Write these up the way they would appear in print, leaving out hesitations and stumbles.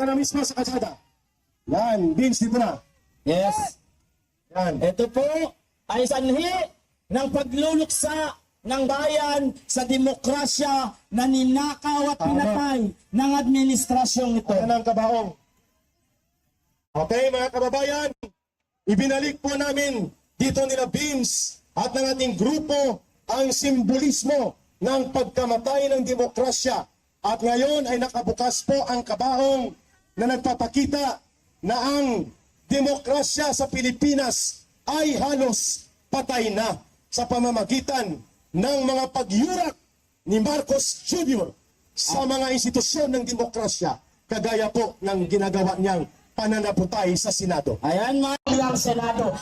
ka na mismo sa kalsada. Yan, Vince, dito na. Yes. Yan. Ito po ay sanhi ng pagluluksa ng bayan sa demokrasya na ninakaw at pinatay ng administrasyong ito. Ayan ang kabaong. Okay, mga kababayan, ibinalik po namin dito nila Vince at ng ating grupo ang simbolismo ng pagkamatay ng demokrasya. At ngayon ay nakabukas po ang kabaong na nagpapakita na ang demokrasya sa Pilipinas ay halos patay na sa pamamagitan ng mga pagyurak ni Marcos Jr. sa mga institusyon ng demokrasya, kagaya po ng ginagawa niyang pananaputay sa Senado. Ayan mga ilang Senado.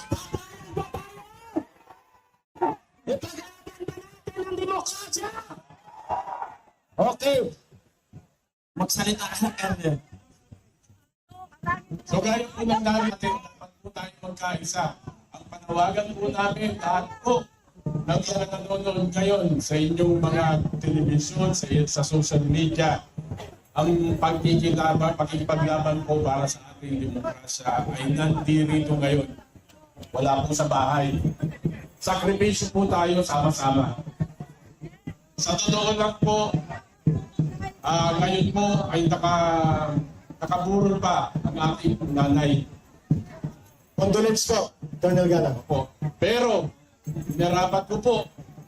Ipaglaban natin ang demokrasya! Okay. Magsalita ka ng Ernest. So gaya po ng natin, dapat po tayo magkaisa. Ang panawagan po namin, lahat po ng mga nanonood ngayon sa inyong mga telebisyon, sa social media, ang pakikipaglaban po para sa ating demokrasya ay nandirito ngayon. Wala po sa bahay. Sakripisyo po tayo sama-sama. Sa totoo lang po, ngayon po ay nakaburol pa ang ating nanay. Condolence po, Colonel Galang. Po. Pero, narapat ko po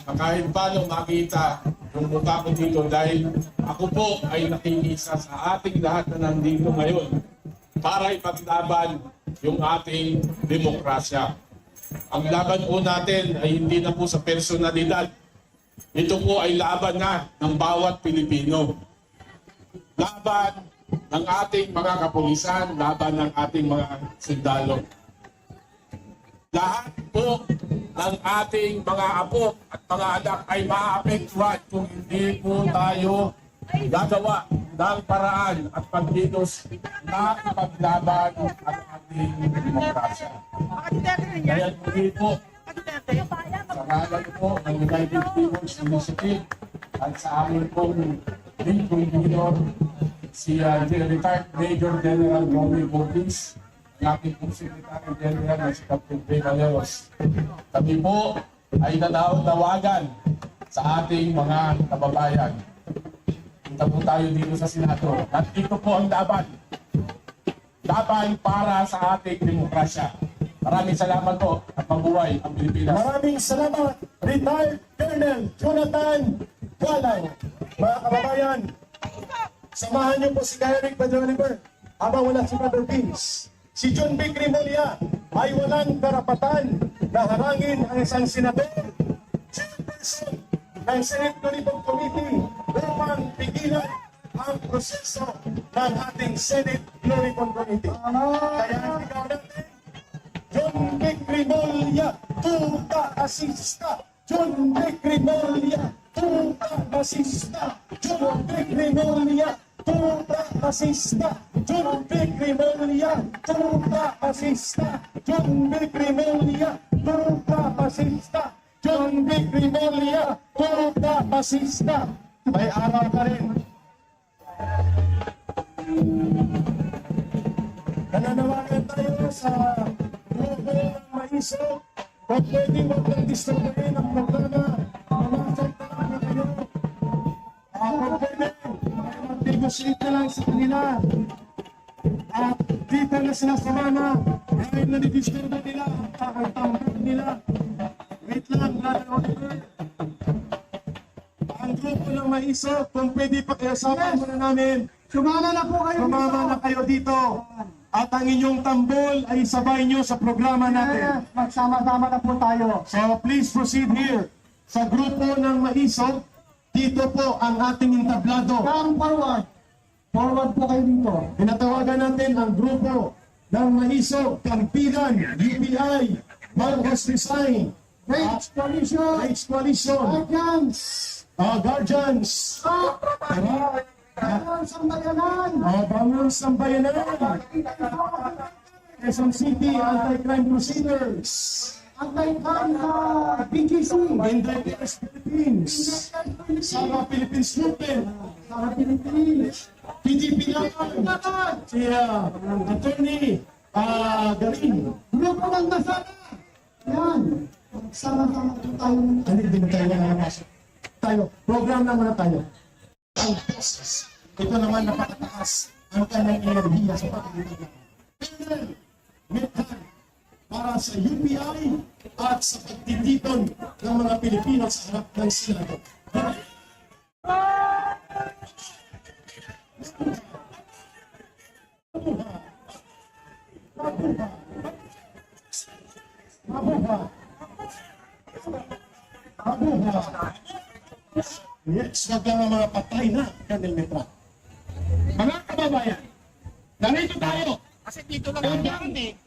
na kahit paano makita yung mukha ko dito dahil ako po ay nakikisa sa ating lahat na nandito ngayon para ipaglaban yung ating demokrasya. Ang laban po natin ay hindi na po sa personalidad. Ito po ay laban na ng bawat Pilipino. Laban ng ating mga kapulisan, laban ng ating mga sundalo. Lahat po ng ating mga apo at mga anak ay maapektuhan kung hindi po tayo gagawa ng paraan at pagkilos na ipaglaban ang ating demokrasya. Kaya po sa ngalan po ng United People's Initiative at sa amin pong lead coordinator, si retired Major General Romy Bordis, ang ating pong Secretary General na si Captain Ray Valeros. Kami po ay nanawagan sa ating mga kababayan. Punta po tayo dito sa Senado. At ito po ang laban. Laban para sa ating demokrasya. Maraming salamat po at mabuhay ang Pilipinas. Maraming salamat, retired Colonel Jonathan Galang. Mga kababayan, samahan niyo po si Eric Badjoliver habang wala si Brother Vince. Si John B. Crimolia ay walang karapatan na harangin ang isang senador, chairperson ng Senate Committee upang pigilan ang proseso ng ating Senate Committee. Kaya ikaw natin, John B. Crimolia, tuta asista. John B. Crimolia, tuta asista. John B. Crimolia, tuta asista. John B. Crimolia, tuta asista. John B. Crimolia, tuta asista. John B. Crimolia, tuta asista. May araw ka rin. Nananawagan tayo sa grupo ng Maiso. Kung pwede huwag kang disturbahin ang programa, mamasag talaga kayo. Kung pwede, mag-negotiate na lang sa kanila. At dito na sila sa mama, dahil nanidisturba nila, kakagtambag nila. Wait lang, Brother Oliver. Ang grupo ng Maiso, kung pwede pakiasapan muna namin, sumama na kayo dito. At ang inyong tambol ay sabay nyo sa programa natin. Magsama-sama na po tayo. So please proceed here. Sa grupo ng Maiso, dito po ang ating entablado. Forward. Forward po kayo dito. Pinatawagan natin ang grupo ng Maiso, Kampilan, UPI, Marcos Design, Rage Coalition, Guardians, Bangon Sambayanan! Bangon Sambayanan! Quezon City Anti-Crime Crusaders! Anti-Crime PGC! Indigenous Philippines! Sara Philippines Movement! Sara Philippines! PGP naman, si Attorney Garin. Grupo ng Dasana. Yan. Sama-sama po tayo. Ano din tayo nakakasok? Tayo, program naman na tayo. Ang boses. Ito naman napakataas ang kanyang enerhiya sa pagkakita. Colonel Methan para sa UPI at sa pagtititon ng mga Pilipino sa harap ng Senado. Yes, wag lang ang mga patay na, Colonel Methan. Mga kababayan, narito tayo. Kasi dito lang ang dami.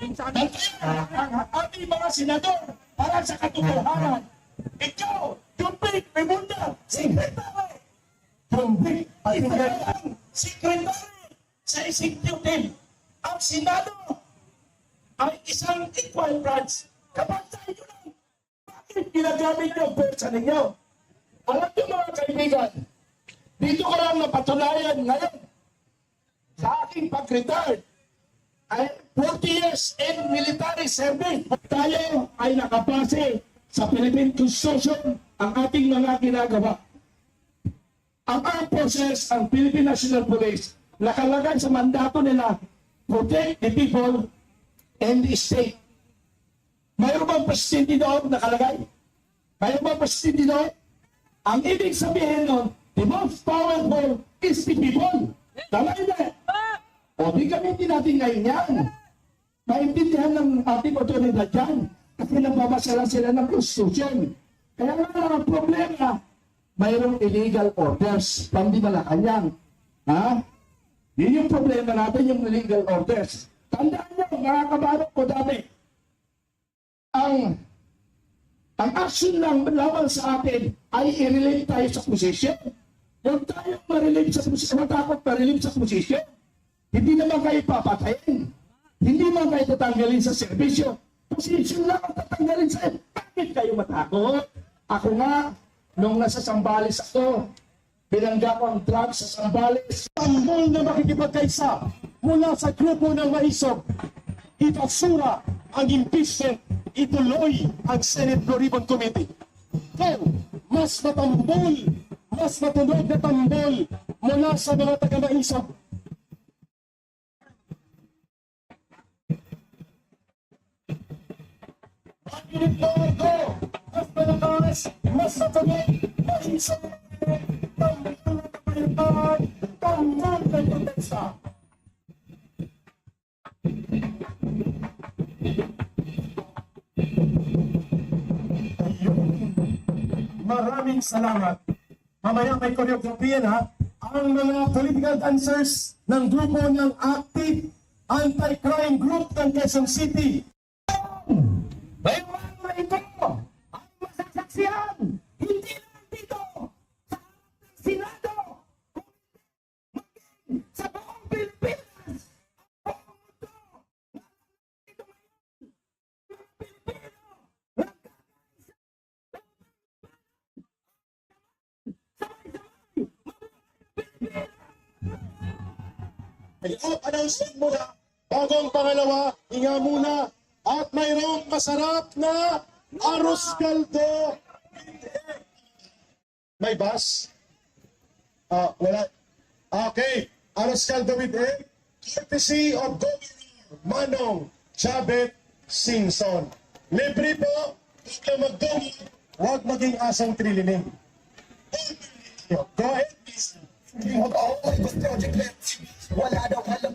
Ang ating mga senador para sa katotohanan. Ikaw, Jumping, Remunda, Secretary. Jumping, Ito lang, Secretary sa Executive. Ang Senado ay isang equal branch. Kapantay nyo lang. Bakit ginagamit nyo ang pwersa ninyo? Alam nyo mga kaibigan, dito ko lang napatunayan ngayon sa aking pag-retire ay 40 years in military service. Tayo ay nakabase sa Philippine Constitution ang ating mga ginagawa. Ang armed forces, ang Philippine National Police, nakalagay sa mandato nila, protect the people and the state. Mayroon bang presidente doon nakalagay? Mayroon bang presidente doon? Ang ibig sabihin nun, the most powerful is the people. Tama hindi? O di gamitin natin ngayon yan. Maintindihan ng ating otoridad yan. Kasi nagbabasa lang sila ng Constitution. Kaya nga ang problema, mayroong illegal orders. Pandi Malacanang. Ha? Yun yung problema natin, yung illegal orders. Tandaan nyo, mga kabarok ko dami. Ang action lang laban sa atin ay i-relate tayo sa posisyon. Huwag tayo ma-relate sa posisyon, matakot ma-relate sa posisyon. Hindi naman kayo papatayin. Hindi naman kayo tatanggalin sa serbisyo. Posisyon lang ang tatanggalin sa iyo. Bakit kayo matakot? Ako nga, nung nasa Sambales ako, binangga ko ang drugs sa Sambales. Tambol na makikipagkaisa mula sa grupo ng Maisog. Ipasura ang impeachment, ituloy ang Senate Blue Ribbon Committee. Kaya, mas matambol, mas matunog na tambol mula sa mga taga-Maisog. Pag-init mo ito, mas malakas, mas matunog, Maisog. Tambol na kapayapaan, tambol na protesta. Maraming salamat. Mamaya may choreography yan, ha. Ang mga political dancers ng grupo ng Active Anti-Crime Group ng Quezon City. May mga ito ang masasaksihan. Hindi lang dito sa Senado, kundi sa buong Pilipinas. Ang buong mundo. Ito ngayon, mga Pilipino, nagkakaisa. Sabay-sabay, mabuhay Pilipinas. I-off announcement muna. Bagong pangalawa, hinga muna. At mayroong masarap na arroz caldo. May bus? Wala. Okay. Arroz caldo with egg. Courtesy of Governor Manong Chabet Singson. Libre po. Huwag lang magdumi. Huwag maging asang trilining. Go ahead, please. Mag-away, gusto ko, wala daw alam.